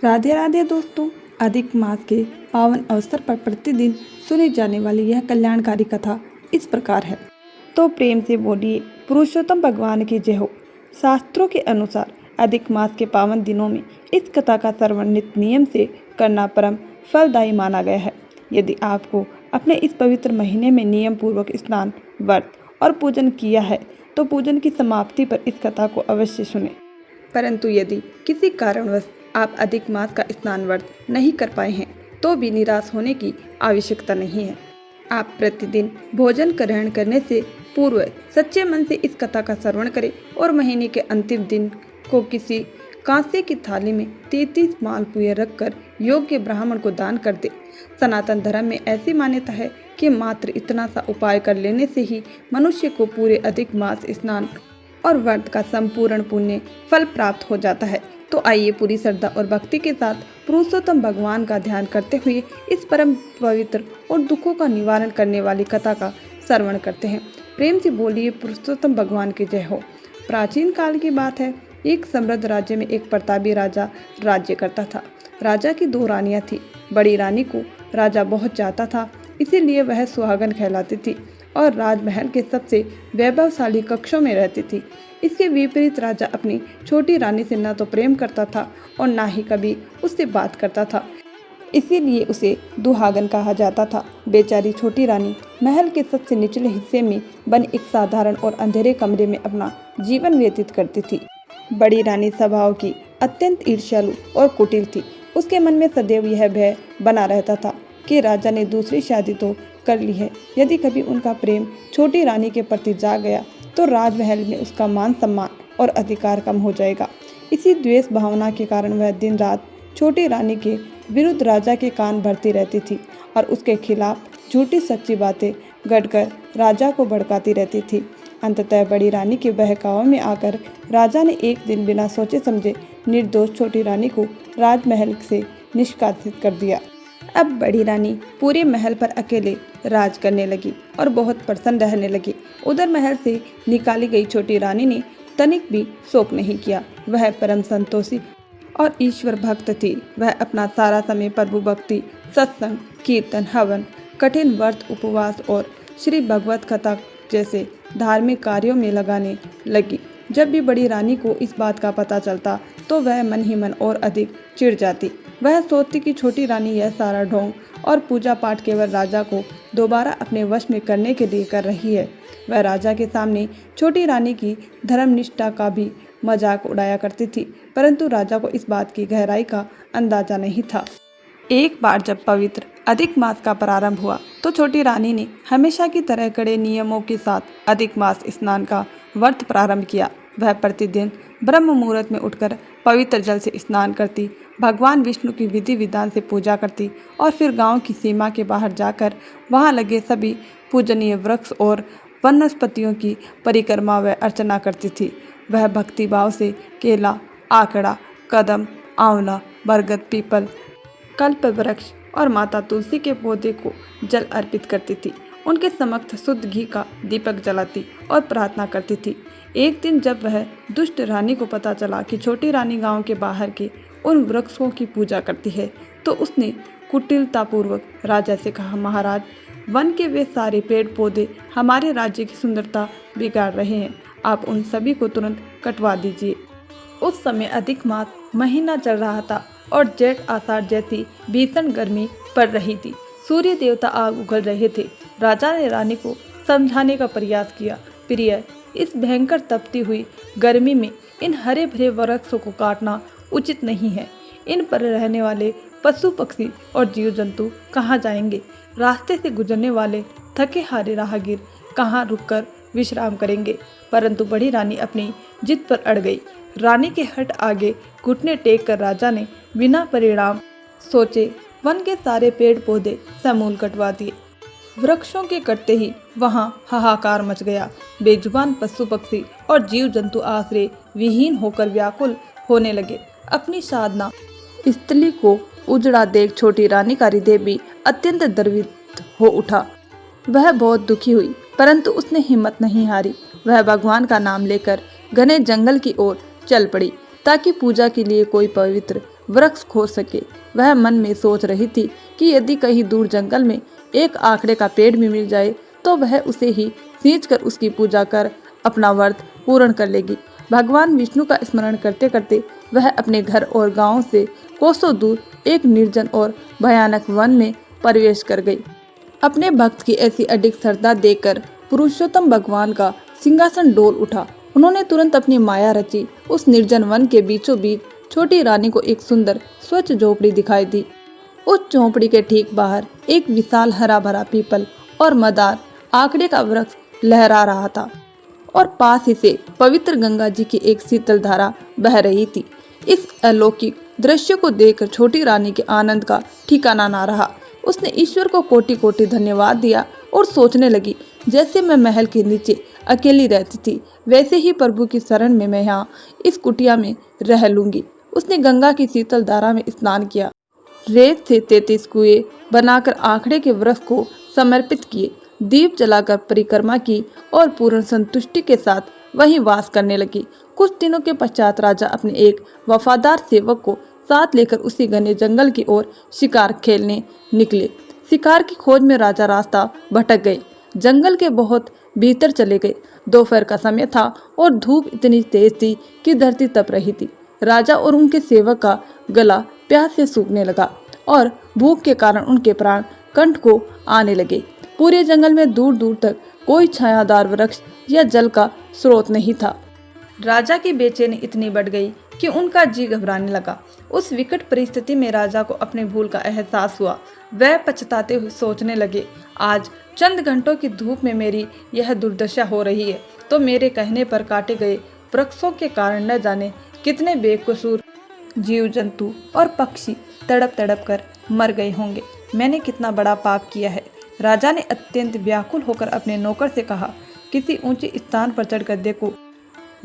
राधे राधे दोस्तों। अधिक मास के पावन अवसर पर प्रतिदिन सुनी जाने वाली यह कल्याणकारी कथा इस प्रकार है। तो प्रेम से बोलिए पुरुषोत्तम भगवान की जय हो। शास्त्रों के अनुसार अधिक मास के पावन दिनों में इस कथा का श्रवण नित्य नियम से करना परम फलदायी माना गया है। यदि आपको अपने इस पवित्र महीने में नियम पूर्वक स्नान, व्रत और पूजन किया है तो पूजन की समाप्ति पर इस कथा को अवश्य सुने। परंतु यदि किसी कारणवश आप अधिक मास का स्नान व्रत नहीं कर पाए हैं तो भी निराश होने की आवश्यकता नहीं है। आप प्रतिदिन भोजन ग्रहण करने से पूर्व सच्चे मन से इस कथा का श्रवण करें और महीने के अंतिम दिन को किसी कांसे की थाली में 33 मालपुए रखकर योग्य ब्राह्मण को दान कर दे। सनातन धर्म में ऐसी मान्यता है कि मात्र इतना सा उपाय कर लेने से ही मनुष्य को पूरे अधिक मास स्नान और व्रत का संपूर्ण पुण्य फल प्राप्त हो जाता है। तो आइए पूरी श्रद्धा और भक्ति के साथ पुरुषोत्तम भगवान का ध्यान करते हुए इस परम पवित्र और दुखों का निवारण करने वाली कथा का श्रवण करते हैं। प्रेम से बोलिए पुरुषोत्तम भगवान की जय हो। प्राचीन काल की बात है। एक समृद्ध राज्य में एक प्रतापी राजा राज्य करता था। राजा की 2 रानियां थी। बड़ी रानी को राजा बहुत चाहता था, इसीलिए वह सुहागन कहलाती थी और राजमहल के सबसे वैभवशाली कक्षों में रहती थी। इसके विपरीत राजा अपनी छोटी रानी से न तो प्रेम करता था और ना ही कभी उससे बात करता था, इसीलिए उसे दुहागन कहा जाता था। बेचारी छोटी रानी महल के सबसे निचले हिस्से में बने एक साधारण और अंधेरे कमरे में अपना जीवन व्यतीत करती थी। बड़ी रानी स्वभाव की अत्यंत ईर्ष्यालु और कुटिल थी। उसके मन में सदैव यह भय बना रहता था कि राजा ने दूसरी शादी तो कर ली है, यदि कभी उनका प्रेम छोटी रानी के प्रति जाग गया तो राजमहल में उसका मान सम्मान और अधिकार कम हो जाएगा। इसी द्वेष भावना के कारण वह दिन रात छोटी रानी के विरुद्ध राजा के कान भरती रहती थी और उसके खिलाफ झूठी सच्ची बातें गढ़कर राजा को भड़काती रहती थी। अंततः बड़ी रानी के बहकावे में आकर राजा ने एक दिन बिना सोचे समझे निर्दोष छोटी रानी को राजमहल से निष्कासित कर दिया। अब बड़ी रानी पूरे महल पर अकेले राज करने लगी और बहुत प्रसन्न रहने लगी। उधर महल से निकाली गई छोटी रानी ने तनिक भी शोक नहीं किया। वह परम संतोषी और ईश्वर भक्त थी। वह अपना सारा समय प्रभु भक्ति, सत्संग, कीर्तन, हवन, कठिन व्रत, उपवास और श्री भगवत कथा जैसे धार्मिक कार्यों में लगाने लगी। जब भी बड़ी रानी को इस बात का पता चलता तो वह मन ही मन और अधिक चिढ़ जाती। वह सोचती कि छोटी रानी यह सारा ढोंग और पूजा पाठ केवल राजा को दोबारा अपने वश में करने के लिए कर रही है। वह राजा के सामने छोटी रानी की धर्मनिष्ठा का भी मजाक उड़ाया करती थी, परंतु राजा को इस बात की गहराई का अंदाजा नहीं था। एक बार जब पवित्र अधिक मास का प्रारंभ हुआ तो छोटी रानी ने हमेशा की तरह कड़े नियमों के साथ अधिक मास स्नान का व्रत प्रारंभ किया। वह प्रतिदिन ब्रह्म मुहूर्त में उठकर पवित्र जल से स्नान करती, भगवान विष्णु की विधि विधान से पूजा करती और फिर गांव की सीमा के बाहर जाकर वहां लगे सभी पूजनीय वृक्ष और वनस्पतियों की परिक्रमा व अर्चना करती थी। वह भक्ति भाव से केला, आकड़ा, कदम, आंवला, बरगद, पीपल, कल्प वृक्ष और माता तुलसी के पौधे को जल अर्पित करती थी। उनके समक्ष शुद्ध घी का दीपक जलाती और प्रार्थना करती थी। एक दिन जब वह दुष्ट रानी को पता चला कि छोटी रानी गांव के बाहर के उन वृक्षों की पूजा करती है तो उसने कुटिलतापूर्वक राजा से कहा, महाराज, वन के वे सारे पेड़ पौधे हमारे राज्य की सुंदरता बिगाड़ रहे हैं। आप उन सभी को तुरंत कटवा दीजिए। उस समय अधिक मास महीना चल रहा था और जेठ आषाढ़ जैसी भीषण गर्मी पड़ रही थी। सूर्य देवता आग उगल रहे थे। राजा ने रानी को समझाने का प्रयास किया, प्रिय, इस भयंकर तपती हुई गर्मी में इन हरे भरे वृक्षों को काटना उचित नहीं है। इन पर रहने वाले पशु पक्षी और जीव जंतु कहाँ जाएंगे? रास्ते से गुजरने वाले थके हारे राहगीर कहाँ रुककर विश्राम करेंगे? परंतु बड़ी रानी अपनी जिद पर अड़ गई। रानी के हट आगे घुटने टेक कर राजा ने बिना परिणाम सोचे वन के सारे पेड़ पौधे समूल कटवा दिए। वृक्षों के कटते ही वहां हाहाकार मच गया। बेजुबान पशु पक्षी और जीव जंतु आश्रय विहीन होकर व्याकुल होने लगे। अपनी साधना स्थली को उजड़ा देख छोटी रानी का हृदय भी अत्यंत द्रवित हो उठा। वह बहुत दुखी हुई, परंतु उसने हिम्मत नहीं हारी। वह भगवान का नाम लेकर घने जंगल की ओर चल पड़ी ताकि पूजा के लिए कोई पवित्र वृक्ष खोज सके। वह मन में सोच रही थी कि यदि कहीं दूर जंगल में एक आखड़े का पेड़ भी मिल जाए तो वह उसे ही सींचकर उसकी पूजा कर अपना व्रत पूर्ण कर लेगी। भगवान विष्णु का स्मरण करते करते वह अपने घर और गांव से कोसों दूर एक निर्जन और भयानक वन में प्रवेश कर गई। अपने भक्त की ऐसी अडिग श्रद्धा देखकर पुरुषोत्तम भगवान का सिंहासन डोल उठा। उन्होंने तुरंत अपनी माया रची। उस निर्जन वन के बीचों बीच छोटी रानी को एक सुंदर स्वच्छ झोपड़ी दिखाई दी। उस झोपड़ी के ठीक बाहर एक विशाल हरा भरा पीपल और मदार आकड़े का वृक्ष लहरा रहा था और पास ही से पवित्र गंगा जी की एक शीतल धारा बह रही थी। इस अलौकिक दृश्य को देखकर छोटी रानी के आनंद का ठिकाना ना रहा। उसने ईश्वर को कोटि कोटि धन्यवाद दिया और सोचने लगी, जैसे मैं महल के नीचे अकेली रहती थी वैसे ही प्रभु की शरण में मैं यहाँ इस कुटिया में रह लूंगी। उसने गंगा की शीतल धारा में स्नान किया, रेत से 33 कुएं बनाकर आखड़े के वृक्ष को समर्पित किए, दीप जलाकर परिक्रमा की और पूर्ण संतुष्टि के साथ वहीं वास करने लगी। कुछ दिनों के पश्चात राजा अपने एक वफादार सेवक को साथ लेकर उसी घने जंगल की ओर शिकार खेलने निकले। शिकार की खोज में राजा रास्ता भटक गए, जंगल के बहुत भीतर चले गए। दोपहर का समय था और धूप इतनी तेज थी कि धरती तप रही थी। राजा और उनके सेवक का गला प्यास से सूखने लगा और भूख के कारण उनके प्राण कंठ को आने लगे। पूरे जंगल में दूर दूर तक कोई छायादार वृक्ष या जल का स्रोत नहीं था। राजा की बेचैनी इतनी बढ़ गई कि उनका जी घबराने लगा। उस विकट परिस्थिति में राजा को अपने भूल का एहसास हुआ। वह पछताते हुए सोचने लगे, आज चंद घंटों की धूप में मेरी यह दुर्दशा हो रही है तो मेरे कहने पर काटे गए वृक्षों के कारण न जाने कितने बेकसूर जीव जंतु और पक्षी तड़प तड़प कर मर गए होंगे। मैंने कितना बड़ा पाप किया है। राजा ने अत्यंत व्याकुल होकर अपने नौकर से कहा, किसी ऊंचे स्थान पर चढ़कर देखो,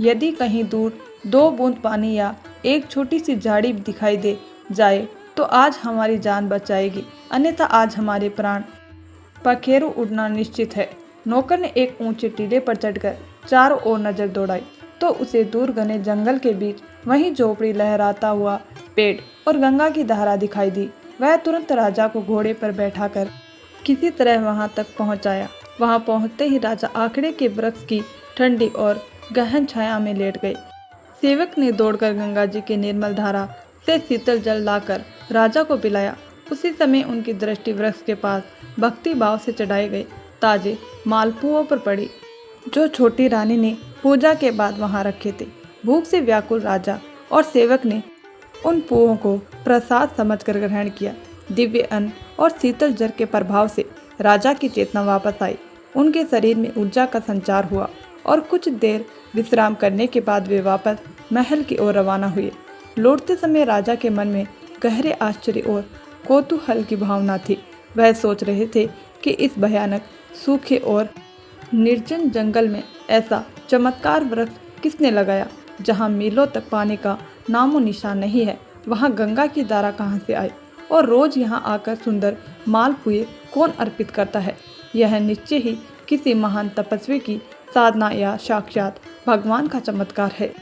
यदि कहीं दूर 2 बूंद पानी या एक छोटी सी झाड़ी दिखाई दे जाए तो आज हमारी जान बच जाएगी, अन्यथा आज हमारे प्राण पखेरु उड़ना निश्चित है। नौकर ने एक ऊंचे टीले पर चढ़कर चारों ओर नजर दौड़ाई तो उसे दूर घने जंगल के बीच वहीं झोपड़ी, लहराता हुआ पेड़ और गंगा की धारा दिखाई दी। वह तुरंत राजा को घोड़े पर बैठाकर किसी तरह वहां तक पहुंचाया। वहां पहुंचते ही राजा आखड़े के वृक्ष की ठंडी और गहन छाया में लेट गए। सेवक ने दौड़कर गंगा जी की निर्मल धारा से शीतल जल लाकर राजा को पिलाया। उसी समय उनकी दृष्टि वृक्ष के पास भक्ति भाव से चढ़ाए गए ताजे मालपुओं पर पड़ी, जो छोटी रानी ने पूजा के बाद वहां रखे थे। भूख से व्याकुल राजा और सेवक ने उन पुओं को प्रसाद समझकर ग्रहण किया। दिव्य अन्न और शीतल जल के प्रभाव से राजा की चेतना वापस आई। उनके शरीर में ऊर्जा का संचार हुआ और कुछ देर विश्राम करने के बाद वे वापस महल की ओर रवाना हुए। लौटते समय राजा के मन में गहरे आश्चर्य और कौतूहल की भावना थी। वह सोच रहे थे कि इस भयानक, सूखे और निर्जन जंगल में ऐसा चमत्कार वृक्ष किसने लगाया, जहाँ मीलों तक पानी का नामो निशान नहीं है। वहाँ गंगा की धारा कहाँ से आई और रोज यहाँ आकर सुंदर मालपुए कौन अर्पित करता है। यह निश्चय ही किसी महान तपस्वी की साधना या साक्षात भगवान का चमत्कार है।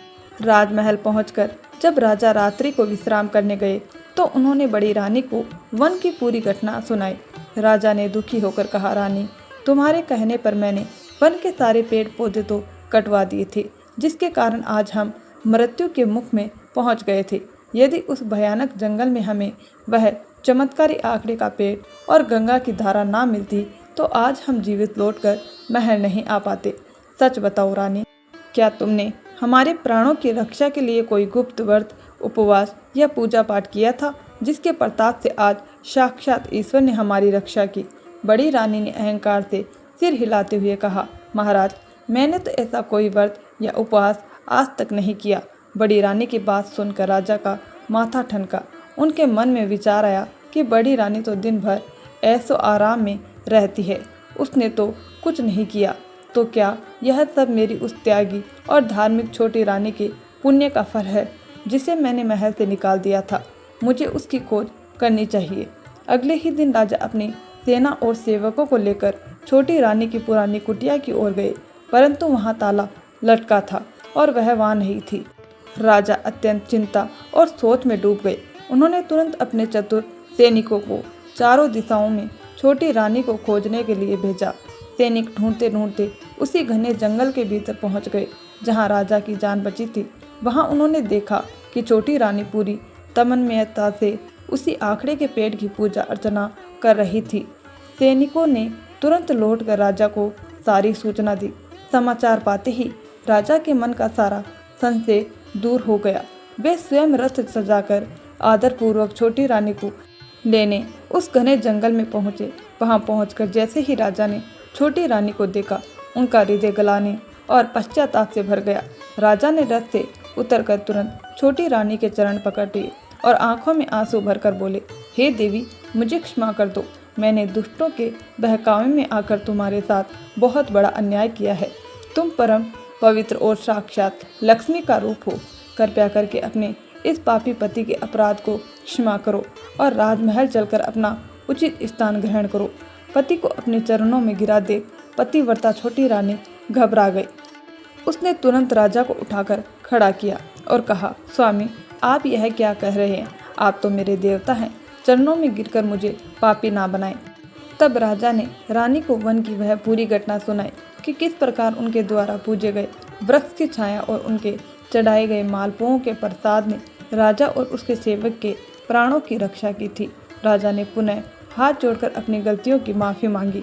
राजमहल पहुंचकर जब राजा रात्रि को विश्राम करने गए तो उन्होंने बड़ी रानी को वन की पूरी घटना सुनाई। राजा ने दुखी होकर कहा, रानी, तुम्हारे कहने पर मैंने वन के सारे पेड़ पौधे तो कटवा दिए थे, जिसके कारण आज हम मृत्यु के मुख में पहुंच गए थे। यदि उस भयानक जंगल में हमें वह चमत्कारी आखड़े का पेड़ और गंगा की धारा ना मिलती तो आज हम जीवित लौटकर महल नहीं आ पाते। सच बताओ रानी, क्या तुमने हमारे प्राणों की रक्षा के लिए कोई गुप्त व्रत, उपवास या पूजा पाठ किया था, जिसके प्रताप से आज साक्षात ईश्वर ने हमारी रक्षा की? बड़ी रानी ने अहंकार से सिर हिलाते हुए कहा, महाराज, मैंने तो ऐसा कोई व्रत या उपवास आज तक नहीं किया। बड़ी रानी की बात सुनकर राजा का माथा ठनका। उनके मन में विचार आया कि बड़ी रानी तो दिन भर ऐसो आराम में रहती है, उसने तो कुछ नहीं किया, तो क्या यह सब मेरी उस त्यागी और धार्मिक छोटी रानी के पुण्य का फल है, जिसे मैंने महल से निकाल दिया था? मुझे उसकी खोज करनी चाहिए। अगले ही दिन राजा अपनी सेना और सेवकों को लेकर छोटी रानी की पुरानी कुटिया की ओर गए, परंतु वहां ताला लटका था और वह वहां नहीं थी। राजा अत्यंत चिंता और सोच में डूब गए। उन्होंने तुरंत अपने चतुर सैनिकों को चारों दिशाओं में छोटी रानी को खोजने के लिए भेजा। सैनिक ढूंढते ढूंढते उसी घने जंगल के भीतर पहुंच गए जहां राजा की जान बची थी। वहां उन्होंने देखा कि छोटी रानी पूरी तन्मयता से उसी आखड़े के पेड़ की पूजा अर्चना कर रही थी। सैनिकों ने तुरंत लौटकर राजा को सारी सूचना दी। समाचार पाते ही राजा के मन का सारा संशय दूर हो गया। वे स्वयं रथ सजाकर आदरपूर्वक छोटी रानी को लेने उस घने जंगल में पहुंचे। वहां पहुंचकर जैसे ही राजा ने छोटी रानी को देखा, उनका हृदय गलाने और पश्चाताप से भर गया। राजा ने रथ से उतरकर तुरंत छोटी रानी के चरण पकड़ लिए और आंखों में आंसू भरकर बोले, हे देवी, मुझे क्षमा कर दो। मैंने दुष्टों के बहकावे में आकर तुम्हारे साथ बहुत बड़ा अन्याय किया है। तुम परम पवित्र और साक्षात लक्ष्मी का रूप हो। कृपया करके अपने इस पापी पति के अपराध को क्षमा करो और राजमहल चलकर अपना उचित स्थान ग्रहण करो। पति को अपने चरणों में गिरा देख पतिव्रता छोटी रानी घबरा गई। उसने तुरंत राजा को उठाकर खड़ा किया और कहा, स्वामी, आप यह क्या कह रहे हैं? आप तो मेरे देवता हैं, चरणों में गिरकर मुझे पापी ना बनाएं। तब राजा ने रानी को वन की वह पूरी घटना सुनाई कि किस प्रकार उनके द्वारा पूजे गए वृक्ष की छाया और उनके चढ़ाए गए मालपुओं के प्रसाद ने राजा और उसके सेवक के प्राणों की रक्षा की थी। राजा ने पुनः हाथ जोड़कर अपनी गलतियों की माफ़ी मांगी।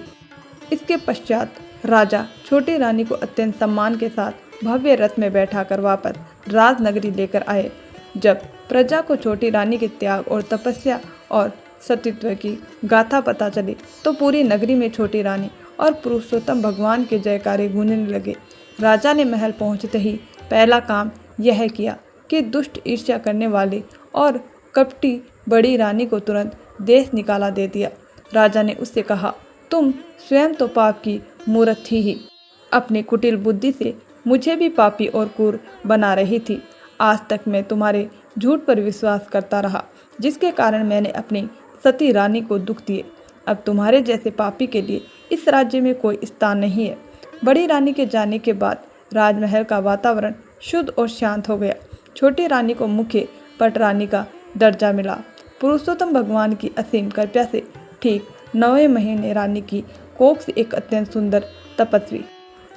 इसके पश्चात राजा छोटी रानी को अत्यंत सम्मान के साथ भव्य रथ में बैठाकर वापस राजनगरी लेकर आए। जब प्रजा को छोटी रानी के त्याग और तपस्या और सतीत्व की गाथा पता चली तो पूरी नगरी में छोटी रानी और पुरुषोत्तम भगवान के जयकारे गूंजने लगे। राजा ने महल पहुंचते ही पहला काम यह किया कि दुष्ट ईर्ष्या करने वाली और कपटी बड़ी रानी को तुरंत देश निकाला दे दिया। राजा ने उससे कहा, तुम स्वयं तो पाप की मूर्त थी ही, अपनी कुटिल बुद्धि से मुझे भी पापी और क्रूर बना रही थी। आज तक मैं तुम्हारे झूठ पर विश्वास करता रहा, जिसके कारण मैंने अपनी सती रानी को दुख दिए। अब तुम्हारे जैसे पापी के लिए इस राज्य में कोई स्थान नहीं है। बड़ी रानी के जाने के बाद राजमहल का वातावरण शुद्ध और शांत हो गया। छोटी रानी को मुख्य पटरानी का दर्जा मिला। पुरुषोत्तम भगवान की असीम कृपा से ठीक 9वें महीने रानी की कोख से एक अत्यंत सुंदर, तपस्वी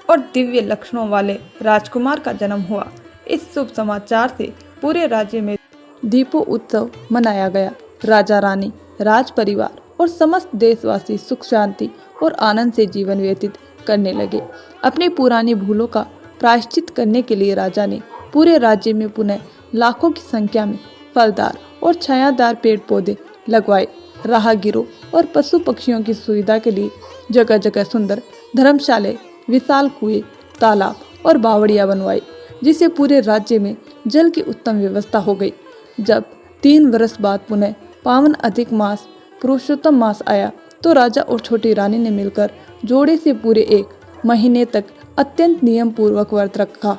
और दिव्य लक्षणों वाले राजकुमार का जन्म हुआ। इस शुभ समाचार से पूरे राज्य में दीपों उत्सव मनाया गया। राजा रानी, राज परिवार और समस्त देशवासी सुख शांति और आनंद से जीवन व्यतीत करने लगे। अपनी पुरानी भूलों का प्रायश्चित करने के लिए राजा ने पूरे राज्य में पुनः लाखों की संख्या में फलदार और छायादार पेड़ पौधे लगवाए। राहगीरों और पशु पक्षियों की सुविधा के लिए जगह जगह सुंदर धर्मशाले, विशाल कुएं, तालाब और बावड़ियां बनवाई, जिससे पूरे राज्य में जल की उत्तम व्यवस्था हो गई। जब 3 वर्ष बाद पुनः पावन अधिक मास पुरुषोत्तम मास आया तो राजा और छोटी रानी ने मिलकर जोड़े से पूरे 1 महीने तक अत्यंत नियम पूर्वक व्रत रखा।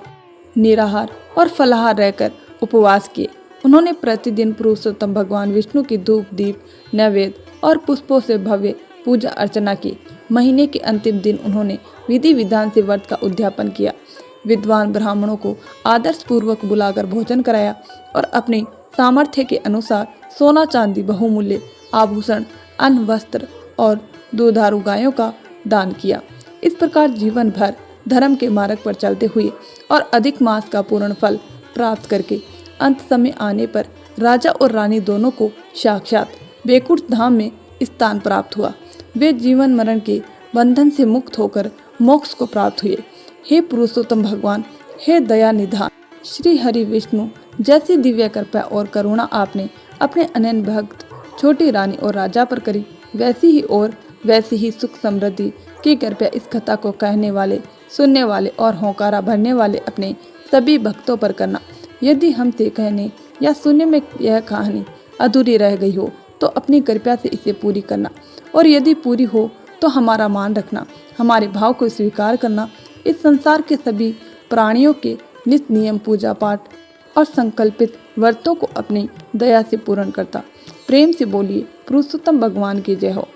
निराहार और फलाहार रहकर उपवास किए। उन्होंने प्रतिदिन पुरुषोत्तम भगवान विष्णु की धूप, दीप, नैवेद्य और पुष्पों से भव्य पूजा अर्चना की। महीने के अंतिम दिन उन्होंने विधि विधान से व्रत का उद्यापन किया। विद्वान ब्राह्मणों को आदर्श पूर्वक बुलाकर भोजन कराया और अपने सामर्थ्य के अनुसार सोना चांदी, बहुमूल्य आभूषण, अन्न, वस्त्र और दुधारू गायों का दान किया। इस प्रकार जीवन भर धर्म के मार्ग पर चलते हुए और अधिक मास का पूर्ण फल प्राप्त करके अंत समय आने पर राजा और रानी दोनों को साक्षात बैकुंठ धाम में स्थान प्राप्त हुआ। वे जीवन मरण के बंधन से मुक्त होकर मोक्ष को प्राप्त हुए। हे पुरुषोत्तम भगवान, हे दया निधान श्री हरि विष्णु, जैसी दिव्य कृपा और करुणा आपने अपने अनन्य भक्त छोटी रानी और राजा पर करी, वैसी ही सुख समृद्धि की कृपा इस कथा को कहने वाले, सुनने वाले और होकारा भरने वाले अपने सभी भक्तों पर करना। यदि हमसे कहने या सुनने में यह कहानी अधूरी रह गई हो तो अपनी कृपा से इसे पूरी करना, और यदि पूरी हो तो हमारा मान रखना, हमारे भाव को स्वीकार करना। इस संसार के सभी प्राणियों के नित्य नियम पूजा पाठ और संकल्पित व्रतों को अपनी दया से पूर्ण करता। प्रेम से बोलिए पुरुषोत्तम भगवान की जय हो।